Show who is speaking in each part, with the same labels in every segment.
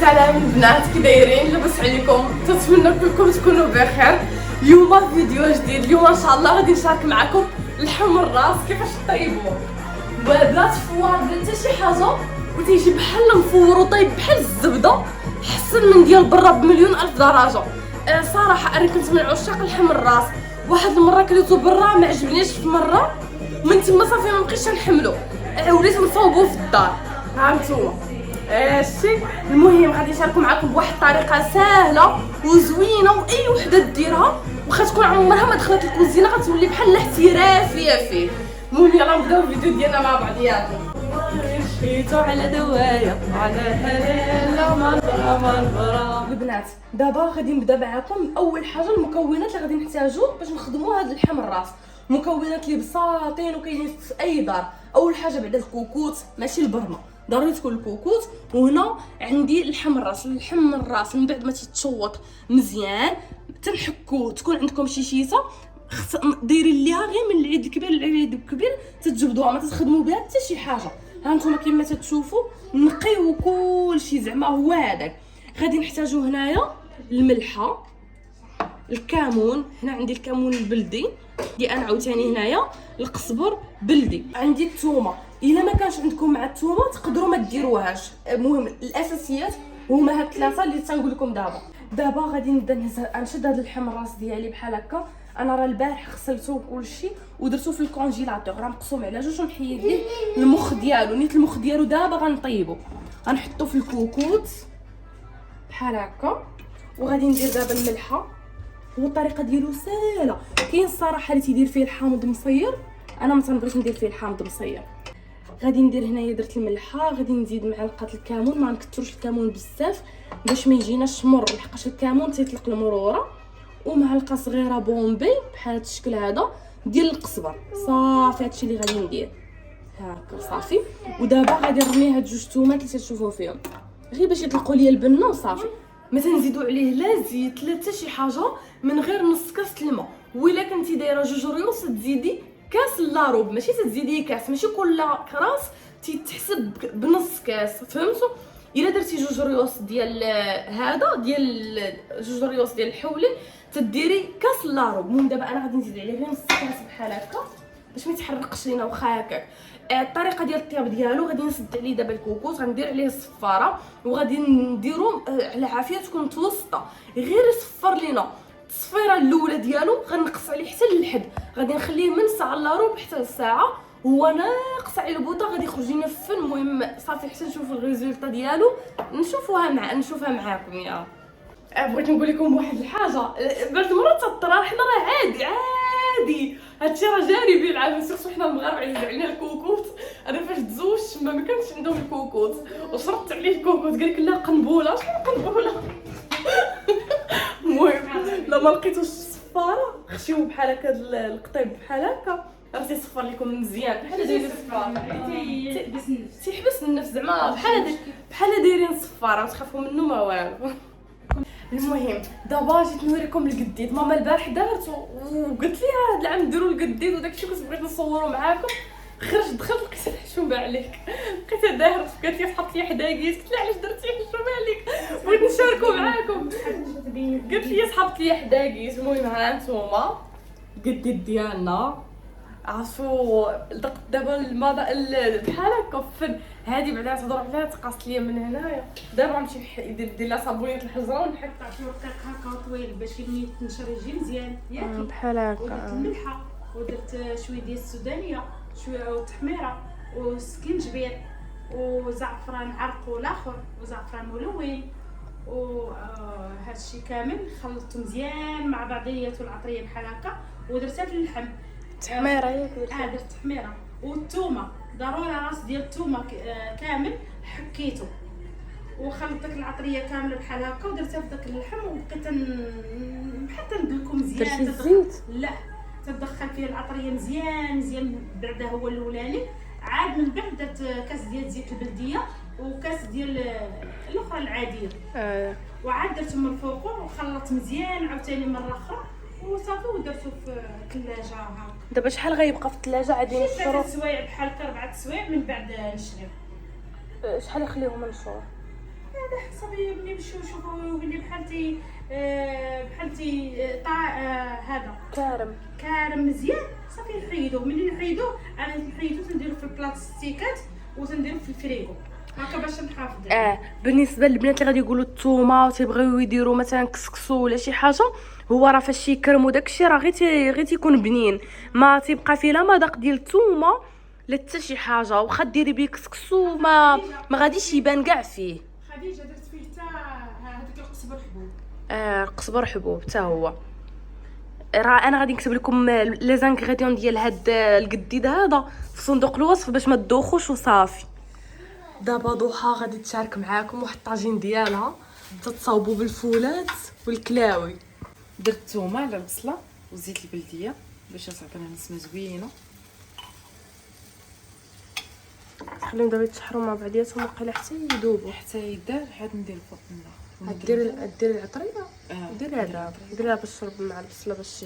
Speaker 1: سلام البنات، كي دايرين؟ لاباس عليكم؟ تنتمنى كلكم تكونوا بخير. اليوم فيديو جديد. اليوم ان شاء الله غادي نشارك معكم لحم الراس كيفاش طيبوه بلا تفوار بلا حتى شي حاجه، وتيجي بحال مفور وطيب بحال الزبده، حسن من ديال برا بمليون الف درجه. صراحه انا كنت من عشاق لحم الراس. واحد المره كليتو برا ما عجبنيش في مره، من تما صافي ما بقيتش نحملو، وليت نصاوبوه في الدار. ها نتوما الشي. المهم غادي نشاركو معكم بواحد الطريقه سهله وزوينه واي وحده ديرها واخا تكون عمرها ما دخلت الكوزينه غتولي بحال الاحترافيه فيه. المهم يلا نبداو الفيديو ديالنا مع بعضياتنا. مشيتو على دوايا على هلاله منبره. البنات دابا غادي نبدا معكم. اول حاجه المكونات اللي غادي نحتاجو باش نخدموا هذا اللحم الراس، مكونات اللي بساطين وكاينين في اي دار. اول حاجه بعدا الكوكوت، ماشي البرمه، ضروري تكون الكوكوت. وهنا عندي اللحم الراس. اللحم الراس من بعد ما تيتشوط مزيان تنحكوه، تكون عندكم شي شيته دايرين ليها غير من العيد الكبير للعيد الكبير، تتجبدوها ما تخدموا بها حتى شي حاجه. ها نتوما كما تتشوفوا نقيو كلشي زعما هو هذاك. غادي نحتاجو هنايا الملحه، الكمون، هنا عندي الكمون البلدي دي انا عاوتاني، هنايا القزبر بلدي، عندي الثومه. الا ما كانش عندكم مع الثومه تقدروا ما ديروهاش. المهم الاساسيات هما هاد الثلاثه اللي تنقول لكم دابا. دابا غادي نبدا نشد هاد اللحم الراس ديالي بحال هكا. انا راه البارح غسلته كلشي ودرتو في الكونجيلاتور، راه مقسوم على جوج ونحيد ليه المخ ديالو. نيت المخ ديالو دابا غنطيبو، غنحطو في الكوكوت بحال هكا. وغادي ندير دابا الملحه. هو الطريقه ديالو ساهله. كاين الصراحه اللي تيدير فيه الحامض مصير، انا ما تنبغيش ندير فيه الحامض مصير. غادي ندير هنايا درت الملحه، غادي نزيد معلقه الكمون، ما نكثروش الكمون بزاف باش ما يجيناش مر، لحقاش الكمون تيطلق المروره. ومعلقه صغيره بومبي بحال هذا الشكل هذا ديال القزبر. صافي هادشي اللي غادي ندير هكا صافي. ودابا غادي نرمي هاد جوج تومات اللي تشوفوا فيهم غير باش يطلقوا لي البنه وصافي. ما تنزيدوا عليه لا زيت لا حتى شي حاجه، من غير نص كاس الماء. وإلا كنتي دايره جوج ريوس تزيدي كاس لاروب، ماشي تزيدي كاس، ماشي كل كراس تتحسب بنص كاس، فهمتوا؟ الا درتي جوج ريوس ديال هذا ديال جوج ريوس ديال الحولي تديري كاس لاروب. المهم دابا انا غادي نزيد عليه غير نص كاس بحال هكا باش ما يتحرقش لينا واخا هكاك. الطريقه ديال الطياب ديالو غادي نسد عليه دابا الكوكوت، غندير عليه الصفاره وغادي نديرو على عافيه تكون متوسطه، غير يصفر لينا التصفيره الاولى ديالو. غنقص عليه حتى للحد، غادي نخليه من ساعه الا ربع حتى لساعه هو ناقص على البوطه، غادي يخرج لنا فن. المهم صافي حتى نشوفوا الريزولطا ديالو، نشوفها معاكم. يا بغيت نقول لكم واحد الحاجه، بعض المرات تطرا حنا راه عادي هادشي راه جاري بيه العالم، سيرتو حنا المغاربه عزيز علينا الكوكوت. انا فاش تزوجت ما كانش عندهم الكوكوت وشربت عليه الكوكوت، قال لك لا قنبوله. شنو قنبوله؟ المهم لما لقيتوش الصفاره خشيو بحال هكا القطيب بحال هكا، راه تيصفر لكم مزيان بحال داير الصفار، تيحبس النفس زعما بحال دايرين الصفاره وتخافوا منه ما والو. المهم دابا جيت نوريكم القديد. ماما البارح دارت وقلت لي هذا العام نديروا القديد وداكشي، كنت بغيت نصورو معاكم. دخلت لقيت حشومه عليك، لقيتها دايره قالت لي حط لي حداقيت، قلت لها علاش درتي حشومه عليك؟ بغيت نشاركو معاكم. قالت لي صحابت لي حداقيت. المهم ها نتوما القديد ديالنا عرفتوا دابا بحال هكا فن. هادي بعدا تهضروا عليها تقاصت ليا من هنايا. دابا غنمشي ندير لها صابونيه الحجره ونحك
Speaker 2: شي رقيق هكا طويل باش يتنشر يجي مزيان ياكل
Speaker 1: بحال هكا.
Speaker 2: ودرت الملحه ودرت شويه ديال السودانيه، شويه تحميره وسكنجبير وزعفران عرق والاخر وزعفران ملون هادشي كامل خلطته مزيان مع بعضياته العطريه بحال هكا ودرتها في اللحم.
Speaker 1: تحميره ياك
Speaker 2: درت تحميره. والثومه ضروري راس ديال الثومه كامل حكيته وخلطت داك العطريه كامله بحال هكا ودرتها في داك اللحم وبقيت حتى ندلكو مزيان.
Speaker 1: الزيت
Speaker 2: لا تدخل فيه العطريه مزيان بعدا هو الاولاني. عاد من بعد درت كاس ديال زيت البلديه وكاس ديال الاخرى العاديه وعاد درتهم من فوق وخلطت مزيان عاوتاني مره اخرى وصافي ودرتو في الثلاجه. ها
Speaker 1: دابا شحال غيبقى في الثلاجه؟ عادي نشرو
Speaker 2: 3 سوايع بحال 4 سوايع من بعد نشريو.
Speaker 1: شحال نخليهم نشرو؟
Speaker 2: هذا حسب ملي نمشيو نشوفو يولي بحالتي هذا كارم مزيان صافي نحيدوه. ملي نحيدوه انا نحيدو تنديرو في البلاستيكات وتنديرو في الفريغو هكا باش نحافظ
Speaker 1: بالنسبه للبنات اللي غادي يقولوا الثومه وتيبغيو يديروا مثلا كسكسو ولا شي حاجه، هو راه فاش يكرموا داكشي راه غير تيكون بنين، ما تيبقى فيه لا مذاق ديال الثومه لا حتى شي حاجه. واخا ديري بيه كسكسو ما غاديش يبان كاع فيه.
Speaker 2: خديجه درت فيه حتى هذاك القزبر حبوب.
Speaker 1: قزبر حبوب حتى هو. راه انا غادي نكتب لكم لي زانغريديون ديال هاد القديد هذا في صندوق الوصف باش ما تدوخوش وصافي. دابا ضحى غادي تشارك معاكم واحد الطاجين ديالها تتصاوبوا بالفولات والكلاوي.
Speaker 3: درت الثومه على البصله وزيت البلديه باش تعطينا نسمه زوينه.
Speaker 1: خليهم دابا يتشحروا مع بعضياتهم وقيله حتى يذوبوا
Speaker 3: حتى يدار عاد ندير فوق النار.
Speaker 1: ديري العطريه ديريها دابا ديريها باش تشرب مع البصله باش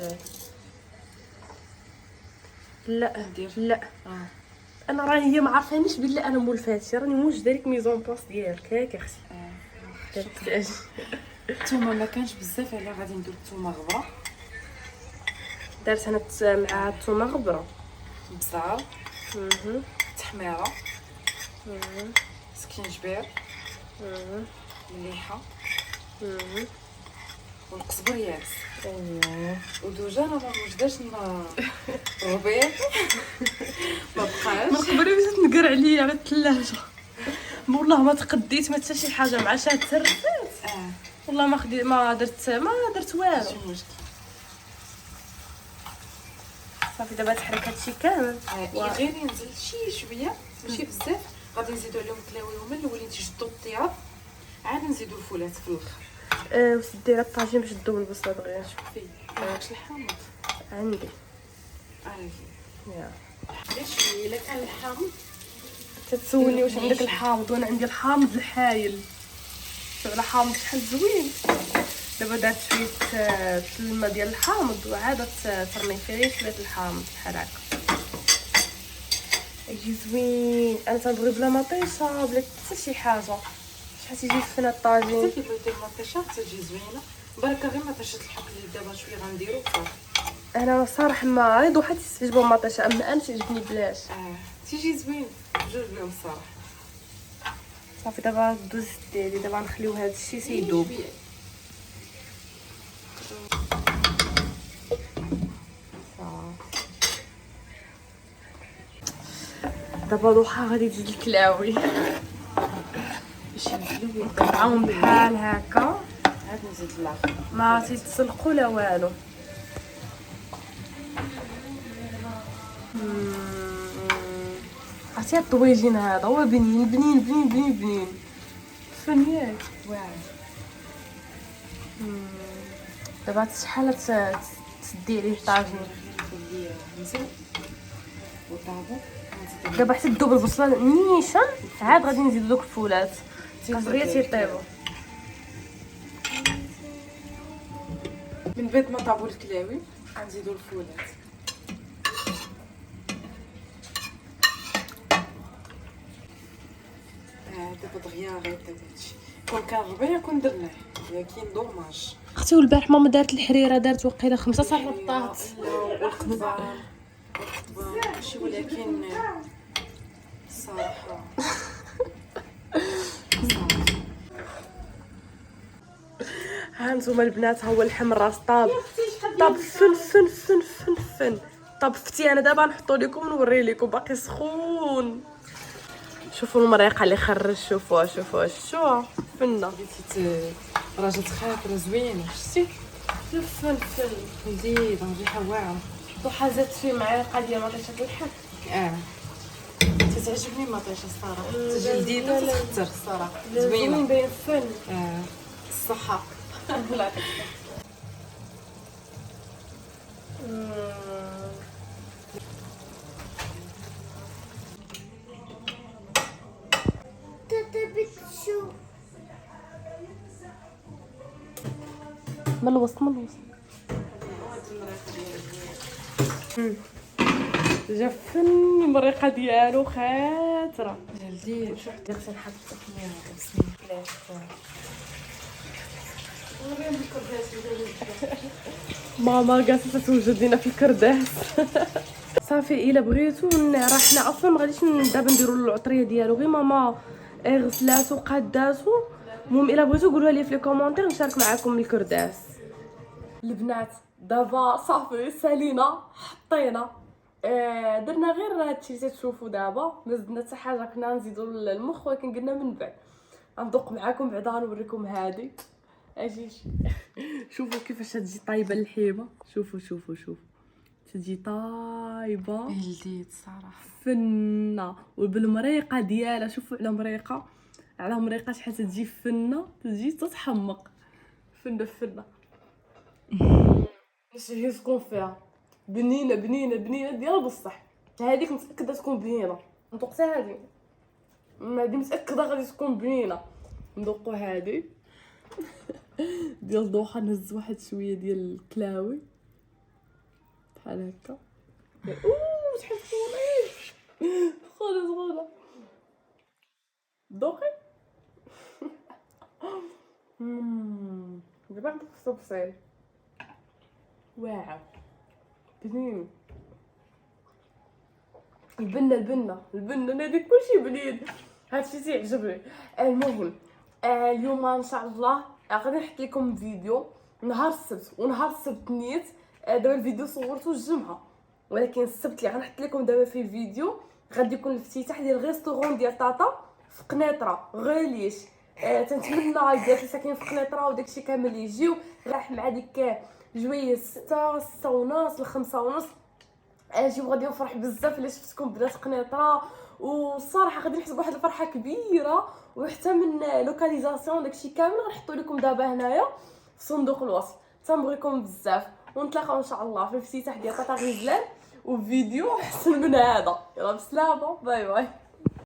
Speaker 1: لا انا راني هي ما عارفانيش بلي انا مولفاتي، راني موجده لك ميزون بلاص ديالك هاك اختي.
Speaker 3: الثومه ما كانش بزاف على غادي ندير الثومه غبره.
Speaker 1: درت انا مع الثومه غبره،
Speaker 3: بصل، تحميره، سكينجبير، مليحه، والقزبر يابس. ودوجا انا ما وجداش الربيع ما بقاش
Speaker 1: من قبل بدات تنقر عليا على الثلاجه. والله ما تقديت ما حتى شي حاجه مع شاد ترفات. والله ما درت والو. صافي دابا تحرك هادشي كامل.
Speaker 3: غير ينزل شي شويه ماشي بزاف. غادي نزيدو عليهم الكلاوي هما الاولين تيجدوا الطياب، عاد نزيدو الفولات في الاخر.
Speaker 1: وسدي على الطاجين باش تذوب البصله دغيا.
Speaker 3: شوفي واش الحامض
Speaker 1: عندي
Speaker 3: يا شويه. الا كان الحامض
Speaker 1: تتسولني واش عندك الحامض، وانا عندي الحامض الحايل. شوف الحامض شحال زوين. دابا درت شويه الماء ديال الحامض وعاد ترمي فيه غير شويه الحامض بحال هكا يجي زوين. انا تنبغي بلا مطيشه بلا حتى شي حاجه شحال تيجي فينا الطاجين.
Speaker 3: حتى كيبغي يدير مطيشه تجي زوينه. بركه غير مطيشه الحك اللي دابا شويه غنديرو صافي.
Speaker 1: انا صراحه ما غير ضحى تيعجبهم مطيشه، اما انا تيعجبني بلاش.
Speaker 3: تيجي زوين بجوج بهم الصراحه.
Speaker 1: صافي دابا دوز ديالي دابا نخليو هذا الشيء سيدوب. دابا ضحى غادي تزيد الكلاوي
Speaker 3: باش ينزلوا
Speaker 1: معاهم بحال هكا.
Speaker 3: عاد نزيد الاخر
Speaker 1: ما تيتسلقوا لا والو. عرفتي هاد الطويجين هذا هو بنين بنين بنين بنين بنين فنياك
Speaker 3: واعر.
Speaker 1: دابا شحال تسدي عليه الطاجين
Speaker 3: مزيان وطابو.
Speaker 1: دابا حتى تذوب البصله نيشان عاد غادي نزيدو دوك الفولات دغيا تيطيبوا.
Speaker 3: من بعد ما طابوا الكلاوي غنزيدو الفولات. دابا دغيا غيطيب هادشي. كون كان ربيع كون درناه ولكن دوماج.
Speaker 1: اختي والبارح ماما دارت الحريره دارت وقيله 5 صربطات
Speaker 3: والخضبار ماشي ولكن الصراحه
Speaker 1: ها نتوما البنات، ها هو اللحم الراس طاب فن فن فن فن فن طاب فتي. انا دابا نحطو لكم نوري لكم باقي سخون. شوفوا المريقه اللي خرج، شوفوها فنه
Speaker 3: راجل خاطره زوينه. شتي
Speaker 1: فن
Speaker 3: لذيذه ريحه واعره.
Speaker 1: ضحى زادت فيه معلقه ديال مطيشه اللحم.
Speaker 3: تتعجبني مطيشه الصراحه، تجي جديده وتتخطر الصراحه
Speaker 1: زوين باين فن.
Speaker 3: الصحه
Speaker 1: الله يعطيك. من الوسط جا فن المريقه ديالو خاطره.
Speaker 3: جلدي شوف درت نحط التقنيه بسم الله.
Speaker 1: ماما جالسه توجد لنا في الكرداس. صافي الا بغيتو راه حنا اصلا ما غاديش دابا نديروا العطريه ديالو، غير ماما غسلاتو قاداتو. المهم الا بغيتو قولوها لي في لي كومونتير نشارك معكم الكرداس. البنات دابا صافي سالينا حطينا درنا غير هادشي اللي تشوفوا دابا، ما زدنا حتى حاجه، كنا نزيدوا المخ ولكن قلنا من بعد غندوق معكم بعدا غنوريكم هادي. اجي شوفوا كيفاش تجي طايبه اللحيمه، شوفوا شوفوا شوفوا تجي طايبه
Speaker 3: جلديت صراحه
Speaker 1: فنه، وبالمريقه ديالها شوفوا على مريقه شحال تجي فنه، تجي تتحمق فنه فنه. نشهي تكون فيها بنينه بنينه بنينه ديال بصح. هذيك متاكده تكون بنينه، ندوقتها هذه متاكده غادي تكون بنينه. ندوقوا هذه ديال دوحه، نهز واحد شويه ديال الكلاوي بحال هكا. اوه شحال زوينه، خذ دوقي. دابا ندوق التفصيل. واعر بنين، البنه هذيك كلشي بنين، هادشي تيعجبني. المهم اليوم ان شاء الله غادي نحط لكم فيديو نهار السبت، ونهار السبت نيت دابا الفيديو صورته الجمعه، ولكن السبت اللي غنحط لكم دابا فيه الفيديو غادي يكون الافتتاح ديال الريستورون ديال طاطا في قنيطره غاليش. تنتمنى البنات اللي ساكنين في قنيطره وداكشي كامل يجيو، راح مع ديك جويه 6 ونص ل 5 ونص. اجيو غادي نفرح بزاف الا شفتكم بنات قنيطره، والصراحه غادي نحس بواحد الفرحه كبيره، وحتى من لوكاليزاسيون داكشي كامل غنحطو لكم دابا هنايا في صندوق الوصف. تنبغيكم بزاف، ونتلاقاو ان شاء الله في الافتتاح ديال طاطا غزلان وفيديو احسن من هذا. يلا بسلامه، باي باي.